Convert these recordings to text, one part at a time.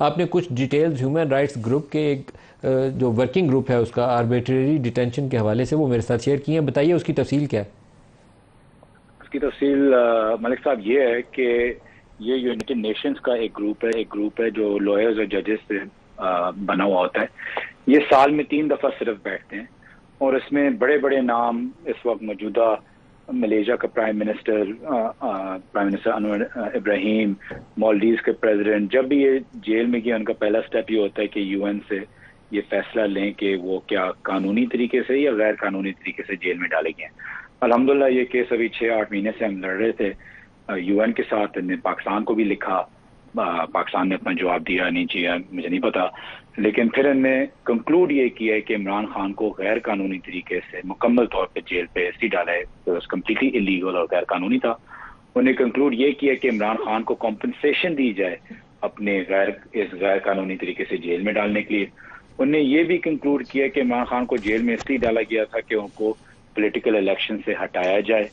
आपने कुछ details human rights group के एक जो वर्किंग ग्रुप है उसका आर्बिट्रेरी डिटेंशन के हवाले से वो मेरे साथ शेयर किए हैं। बताइए उसकी तफसील क्या है? उसकी तफसील मलिक साहब ये है कि ये यूनाइटेड नेशंस का एक ग्रुप है जो लॉयर्स और जजेस से बना हुआ होता है। ये साल में 3 दफा सिर्फ बैठते हैं और इसमें बड़े बड़े नाम इस वक्त मौजूदा मलेशिया का प्राइम मिनिस्टर अनवर इब्राहिम, मालदीव्स के प्रेसिडेंट, जब भी ये जेल में गए उनका पहला स्टेप ये होता है कि यूएन से ये फैसला लें कि वो क्या कानूनी तरीके से या गैर कानूनी तरीके से जेल में डाले गए। अल्हम्दुलिल्लाह ये केस अभी 6-8 महीने से हम लड़ रहे थे यूएन के साथ। ने पाकिस्तान को भी लिखा, पाकिस्तान ने अपना जवाब दिया नहीं चाहिए, मुझे नहीं पता, लेकिन फिर इनने कंक्लूड ये किया है कि इमरान खान को गैर कानूनी तरीके से मुकम्मल तौर पे जेल पे ऐसी डाला है तो कम्प्लीटली इलीगल और गैर कानूनी था। उन्हें कंक्लूड ये किया कि इमरान खान को कॉम्पनसेशन दी जाए अपने इस गैर कानूनी तरीके से जेल में डालने के लिए। उन्हें ये भी कंक्लूड किया कि इमरान खान को जेल में इसलिए डाला गया था कि उनको पॉलिटिकल इलेक्शन से हटाया जाए।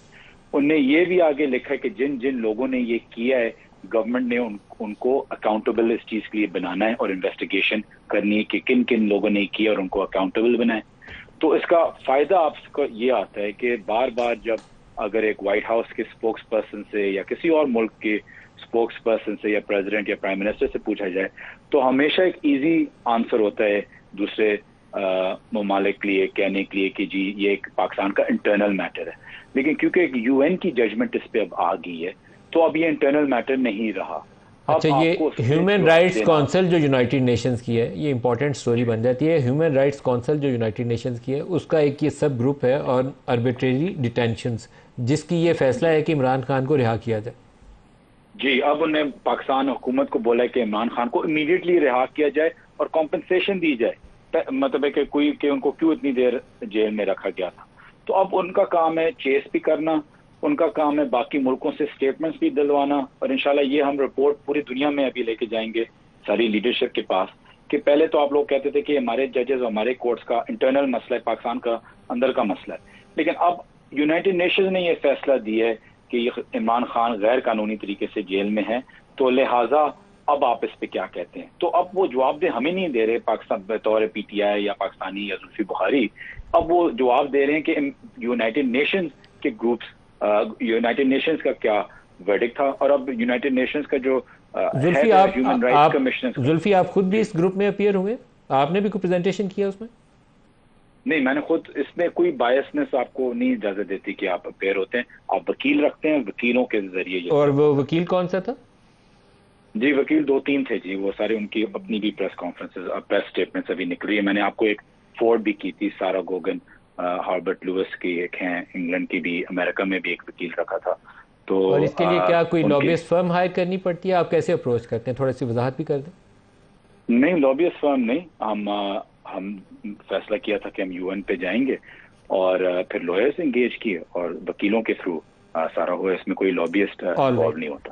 उन्हें ये भी आगे लिखा है कि जिन जिन लोगों ने ये किया है गवर्नमेंट ने उनको अकाउंटेबल इस चीज के लिए बनाना है और इन्वेस्टिगेशन करनी है कि किन किन लोगों ने किया और उनको अकाउंटेबल बनाए। तो इसका फायदा आपको ये आता है कि बार बार जब अगर एक व्हाइट हाउस के स्पोक्स पर्सन से या किसी और मुल्क के स्पोक्स पर्सन से या प्रेसिडेंट या प्राइम मिनिस्टर से पूछा जाए तो हमेशा एक इजी आंसर होता है दूसरे ममालिक के लिए कहने के लिए कि जी ये एक पाकिस्तान का इंटरनल मैटर है। लेकिन क्योंकि एक यूएन की जजमेंट इस पे अब आ गई है तो अब ये इंटरनल मैटर नहीं रहा। अच्छा, ये ह्यूमन राइट्स काउंसिल जो यूनाइटेड नेशंस की है, ये इंपॉर्टेंट स्टोरी बन जाती है। ह्यूमन राइट्स काउंसिल जो यूनाइटेड नेशंस की है उसका एक ये सब ग्रुप है और आर्बिट्रेरी डिटेंशंस जिसकी ये फैसला है कि इमरान खान को रिहा किया जाए। जी, अब उन्हें पाकिस्तान हुकूमत को बोला है कि इमरान खान को इमीडिएटली रिहा किया जाए और कॉम्पनसेशन दी जाए। मतलब है कि उनको क्यों इतनी देर जेल में रखा गया था। तो अब उनका काम है चेस भी करना, उनका काम है बाकी मुल्कों से स्टेटमेंट्स भी दिलवाना और इंशाल्लाह ये हम रिपोर्ट पूरी दुनिया में अभी लेके जाएंगे सारी लीडरशिप के पास कि पहले तो आप लोग कहते थे कि हमारे जजेस और हमारे कोर्ट्स का इंटरनल मसला है, पाकिस्तान का अंदर का मसला है, लेकिन अब यूनाइटेड नेशंस ने यह फैसला दिया है कि इमरान खान गैर कानूनी तरीके से जेल में है, तो लिहाजा अब आप इस पे क्या कहते हैं। तो अब वो जवाब दे हमें नहीं दे रहे पाकिस्तान बतौर पीटीआई या पाकिस्तानी या जुल्फी बुखारी, अब वो जवाब दे रहे हैं कि यूनाइटेड नेशंस के ग्रुप्स, यूनाइटेड नेशंस का क्या वर्डिक्ट था और अब यूनाइटेड नेशंस का जो ह्यूमन राइट्स कमिश्नर। जुल्फी, आप खुद भी इस ग्रुप में अपीयर हुए, आपने भी कोई प्रेजेंटेशन किया उसमें? नहीं, मैंने खुद, इसमें कोई बायसनेस आपको नहीं इजाजत देती कि आप अपेयर होते हैं, आप वकील रखते हैं, वकीलों के जरिए। और वो वकील कौन सा था? जी, वकील 2-3 थे जी, वो सारे उनकी अपनी भी प्रेस कॉन्फ्रेंसेस और प्रेस स्टेटमेंट्स अभी निकली है। मैंने आपको एक फोर्ड भी की थी, सारा गोगन, हार्बर्ट लुइस की एक हैं, इंग्लैंड की भी, अमेरिका में भी एक वकील रखा था। तो और इसके लिए क्या कोई लॉबियस्ट फर्म हायर करनी पड़ती है? आप कैसे अप्रोच करते हैं, थोड़ी सी वजाहत भी कर दें। नहीं, लॉबियस्ट फर्म नहीं, हम फैसला किया था कि हम यूएन पे जाएंगे और फिर लॉयर्स एंगेज किए और वकीलों के थ्रू सारा हुआ, इसमें कोई लॉबियस्ट इन्वॉल्व नहीं होता।